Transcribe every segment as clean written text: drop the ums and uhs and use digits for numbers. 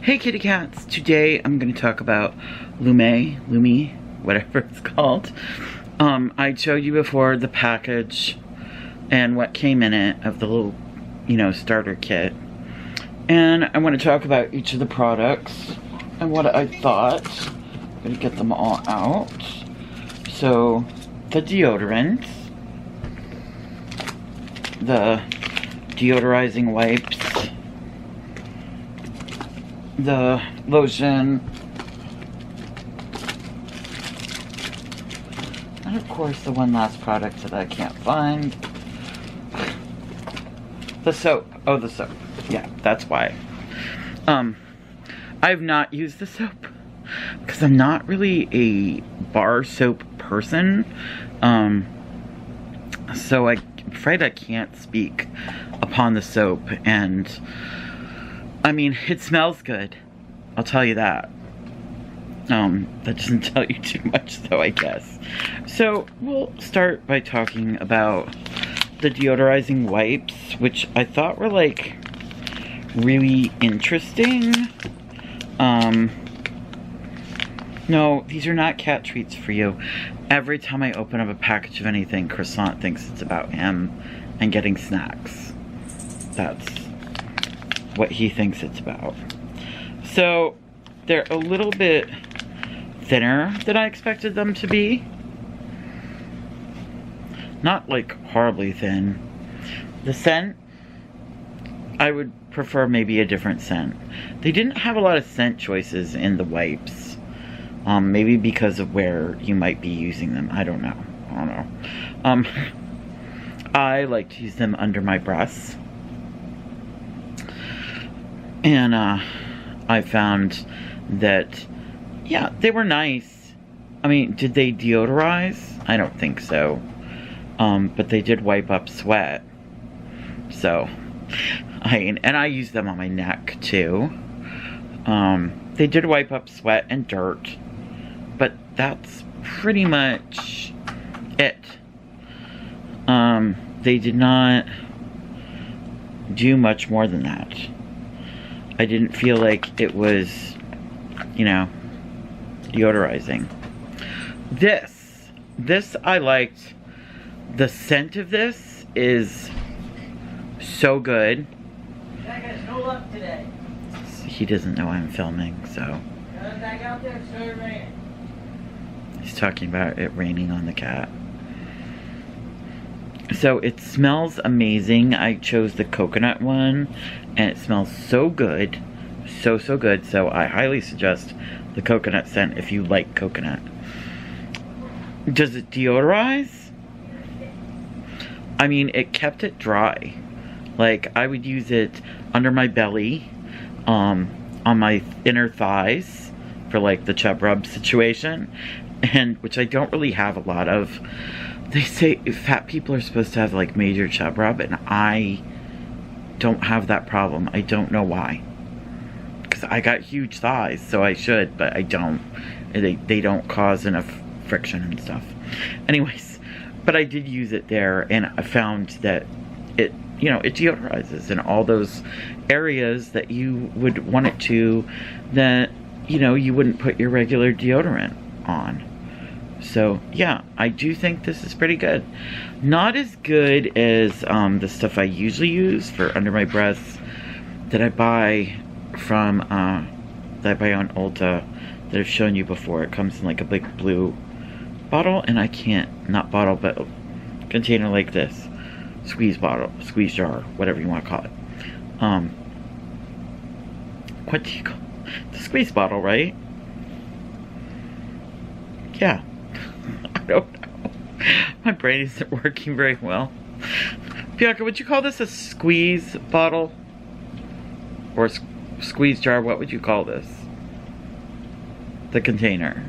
Hey kitty cats, today I'm going to talk about Lume, whatever it's called. I showed you before the package and what came in it of the little, starter kit. And I want to talk about each of the products and what I thought. I'm going to get them all out. So, the deodorant, the deodorizing wipes, the lotion, and of course the one last product that I can't find. The soap. Oh, the soap. Yeah, that's why. I've not used the soap because I'm not really a bar soap person. So I'm afraid I can't speak upon the soap, and I mean, it smells good. I'll tell you that. That doesn't tell you too much though, I guess. So we'll start by talking about the deodorizing wipes, which I thought were like really interesting. No, these are not cat treats for you. Every time I open up a package of anything, Croissant thinks it's about him and getting snacks. That's what he thinks it's about. So they're a little bit thinner than I expected them to be. Not like horribly thin. The scent, I would prefer maybe a different scent. They didn't have a lot of scent choices in the wipes. Maybe because of where you might be using them. I don't know. I like to use them under my breasts. And I found that, yeah, they were nice. I mean, did they deodorize? I don't think so. But they did wipe up sweat. So, I use them on my neck too. They did wipe up sweat and dirt. But that's pretty much it. They did not do much more than that. I didn't feel like it was, deodorizing. This I liked. The scent of this is so good. That guy's no luck today. He doesn't know I'm filming, so. Back out there, it started raining. He's talking about it raining on the cat. So it smells amazing. I chose the coconut one, and it smells so good. So good. So I highly suggest the coconut scent if you like coconut. Does it deodorize? I mean, it kept it dry. Like, I would use it under my belly, on my inner thighs for like the chub rub situation, and which I don't really have a lot of. They say fat people are supposed to have like major chub rub, and I don't have that problem. I don't know why. Because I got huge thighs, so I should, but I don't. They don't cause enough friction and stuff. Anyways, but I did use it there, and I found that it, it deodorizes in all those areas that you would want it to, that, you wouldn't put your regular deodorant on. So, yeah, I do think this is pretty good. Not as good as the stuff I usually use for under my breasts that I buy from, that I buy on Ulta, that I've shown you before. It comes in like a big blue bottle, and I can't, not bottle, but container like this. Squeeze bottle, squeeze jar, whatever you want to call it. What do you call it? The squeeze bottle, right? Yeah. I don't know. My brain isn't working very well. Bianca, would you call this a squeeze bottle? Or a squeeze jar? What would you call this? The container.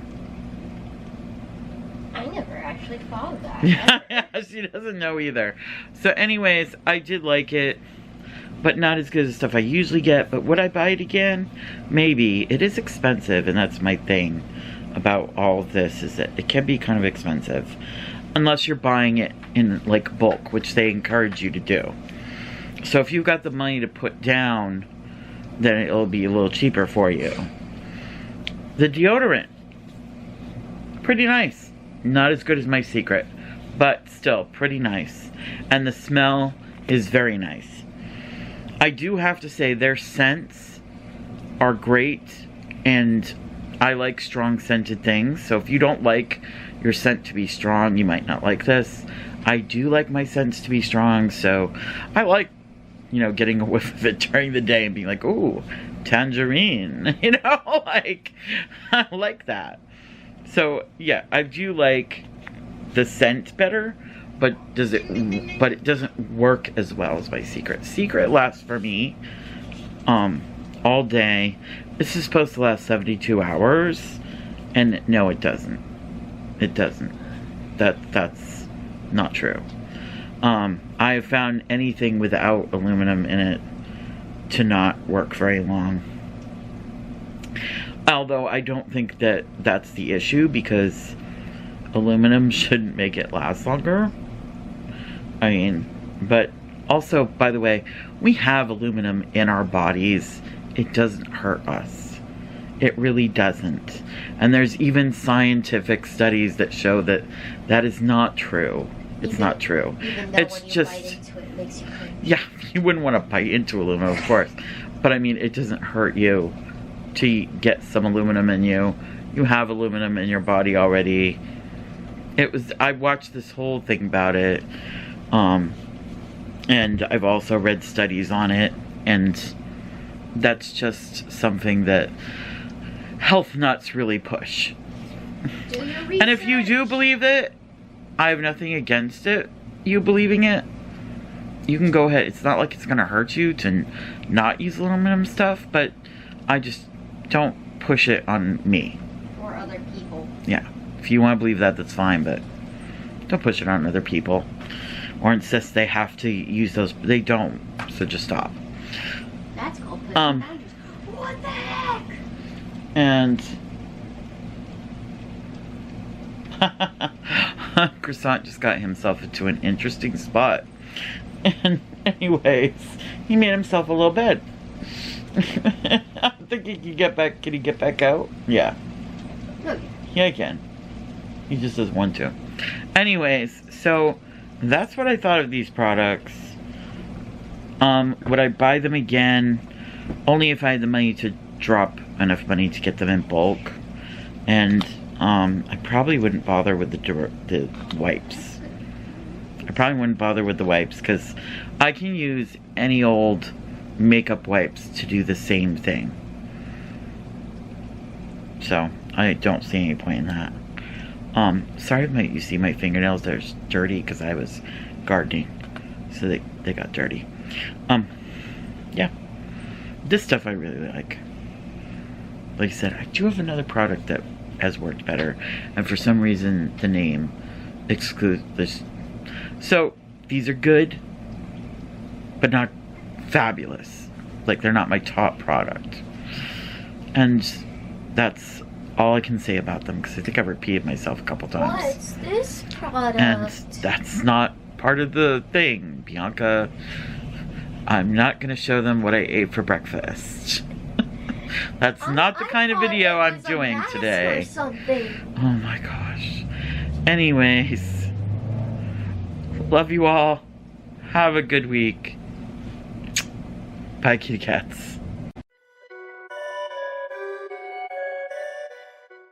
I never actually followed that. Yeah, she doesn't know either. So anyways, I did like it, but not as good as stuff I usually get. But would I buy it again? Maybe. It is expensive, and that's my thing about all of this, is that it can be kind of expensive. Unless you're buying it in like bulk, which they encourage you to do. So if you've got the money to put down, then it'll be a little cheaper for you. The deodorant, pretty nice. Not as good as my Secret, but still pretty nice. And the smell is very nice. I do have to say their scents are great, and I like strong scented things. So if you don't like your scent to be strong, you might not like this. I do like my scents to be strong, so I like, you know, getting a whiff of it during the day and being like, ooh, tangerine, you know, like, I like that. So, yeah, I do like the scent better, but it doesn't work as well as my Secret. Secret lasts for me, all day. This is supposed to last 72 hours, and no, it doesn't. It doesn't. That's not true. I have found anything without aluminum in it to not work very long. Although I don't think that that's the issue, because aluminum shouldn't make it last longer. I mean, but also, by the way, we have aluminum in our bodies. It doesn't hurt us. It really doesn't. And there's even scientific studies that show that that is not true. It's not true. Even though It's when you just, bite into it, it makes you cringe. yeah, you wouldn't want to bite into aluminum, of course. But I mean, it doesn't hurt you to get some aluminum in you. You have aluminum in your body already. I watched this whole thing about it. And I've also read studies on it. And that's just something that health nuts really push. Do your research. And if you do believe it, I have nothing against it, you believing it. You can go ahead. It's not like it's gonna hurt you to not use aluminum stuff, but I just don't push it on me. Or other people. Yeah. If you want to believe that, that's fine, but don't push it on other people. Or insist they have to use those. They don't, so just stop. That's called pushing boundaries. What the heck? And Croissant just got himself into an interesting spot. And anyways, he made himself a little bed. I think he can get back. Can he get back out? Yeah. No. Yeah, he can. He just doesn't want to. Anyways, so that's what I thought of these products. Would I buy them again? Only if I had the money to drop enough money to get them in bulk. And I probably wouldn't bother with the wipes. I probably wouldn't bother with the wipes, because I can use any old makeup wipes to do the same thing. So I don't see any point in that. Sorry if you see my fingernails, they're dirty because I was gardening, so they got dirty. Yeah, this stuff I really like. Like I said, I do have another product that has worked better, and for some reason the name excludes this. So these are good, but not fabulous. Like, they're not my top product, and that's all I can say about them, because I think I've repeated myself a couple times. What's this product? And that's not part of the thing, Bianca. I'm not going to show them what I ate for breakfast. That's not the kind of video I'm doing today. Or something. Oh my gosh. Anyways, love you all. Have a good week. Bye, kitty cats.